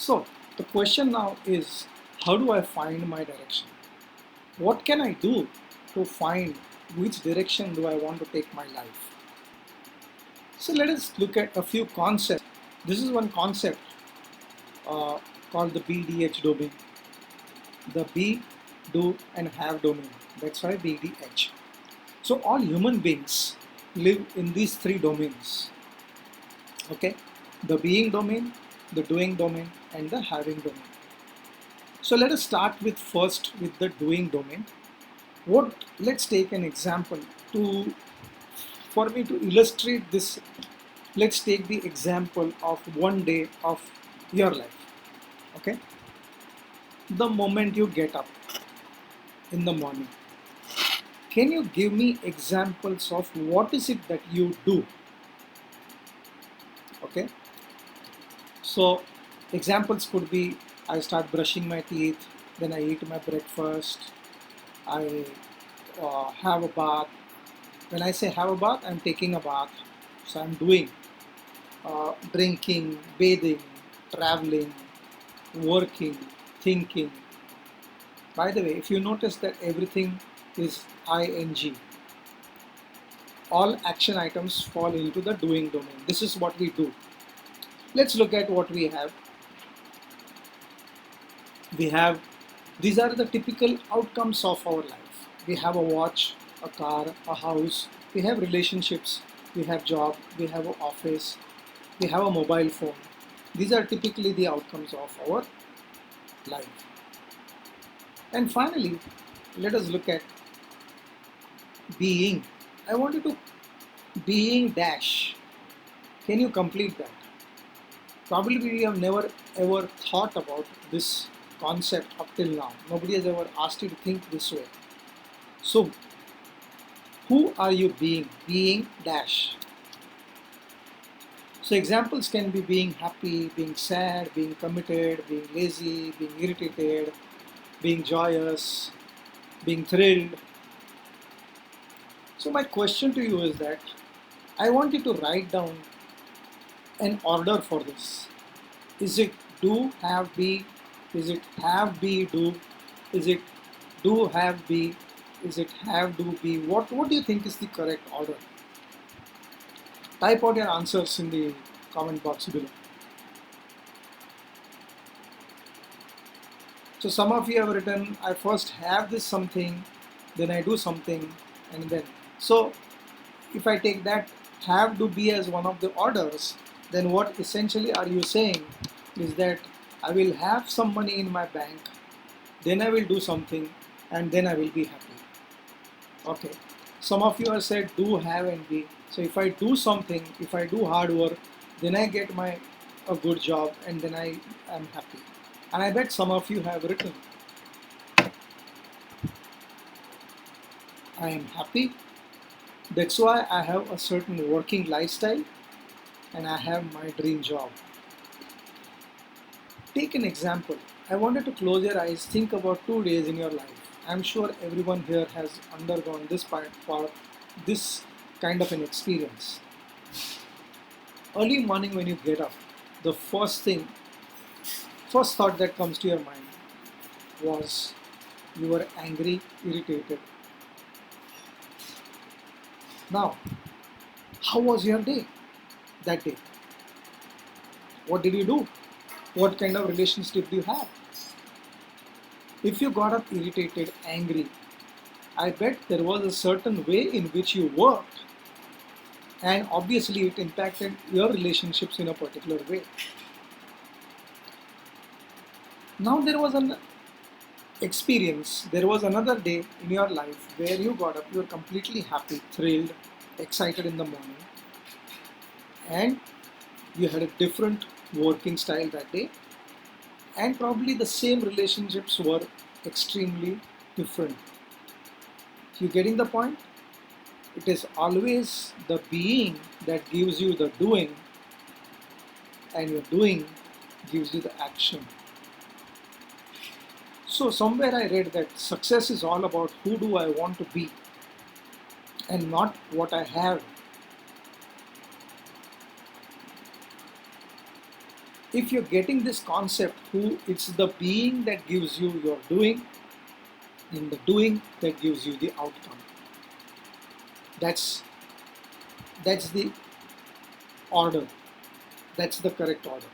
So the question now is, how do I find my direction? What can I do to find which direction do I want to take my life? So let us look at a few concepts. This is one concept uh, called the BDH domain. The be, do and have domain. That's why BDH. So all human beings live in these three domains. Okay, the being domain, the doing domain, and the having domain. So let us start with first with the doing domain. Let's take an example to for me to illustrate this. Let's take the example of one day of your life. Okay, the moment you get up in the morning, can you give me examples of what is it that you do? Okay, so examples could be, I start brushing my teeth, then I eat my breakfast, I have a bath. When I say have a bath, I'm taking a bath. So I'm doing drinking, bathing, traveling, working, thinking. By the way, if you notice that everything is ing, all action items fall into the doing domain. This is what we do. Let's look at what we have. We have, these are the typical outcomes of our life. We have a watch, a car, a house, we have relationships, we have job, we have an office, we have a mobile phone. These are typically the outcomes of our life. And finally, let us look at being. I want you to being dash. Can you complete that? Probably we have never ever thought about this concept up till now. Nobody has ever asked you to think this way. So, who are you being? Being dash. So examples can be being happy, being sad, being committed, being lazy, being irritated, being joyous, being thrilled. So my question to you is that I want you to write down an order for this. Is it do, have, be? Is it have, be, do? Is it do, have, be? Is it have, do, be? What do you think is the correct order? Type out your answers in the comment box below. So some of you have written, I first have this something, then I do something, and then. So if I take that have to be as one of the orders, then what essentially are you saying is that I will have some money in my bank, then I will do something, and then I will be happy. Okay. Some of you have said do, have, and be. So if I do something, if I do hard work, then I get a good job, and then I am happy. And I bet some of you have written, I am happy. That's why I have a certain working lifestyle and I have my dream job. Take an example. I wanted to close your eyes, think about 2 days in your life. I'm sure everyone here has undergone this kind of an experience. Early morning when you get up, the first thought that comes to your mind was you were angry, irritated. Now, how was your day that day? What did you do? What kind of relations did you have? If you got up irritated, angry, I bet there was a certain way in which you worked, and obviously it impacted your relationships in a particular way. Now there was an experience, there was another day in your life where you got up, you were completely happy, thrilled, excited in the morning, and you had a different working style that day, and probably the same relationships were extremely different. You getting the point? It is always the being that gives you the doing, and your doing gives you the action. So somewhere I read that success is all about who do I want to be and not what I have. if you're getting this concept, who it's the being that gives you your doing, and the doing that gives you the outcome. That's the order. That's the correct order.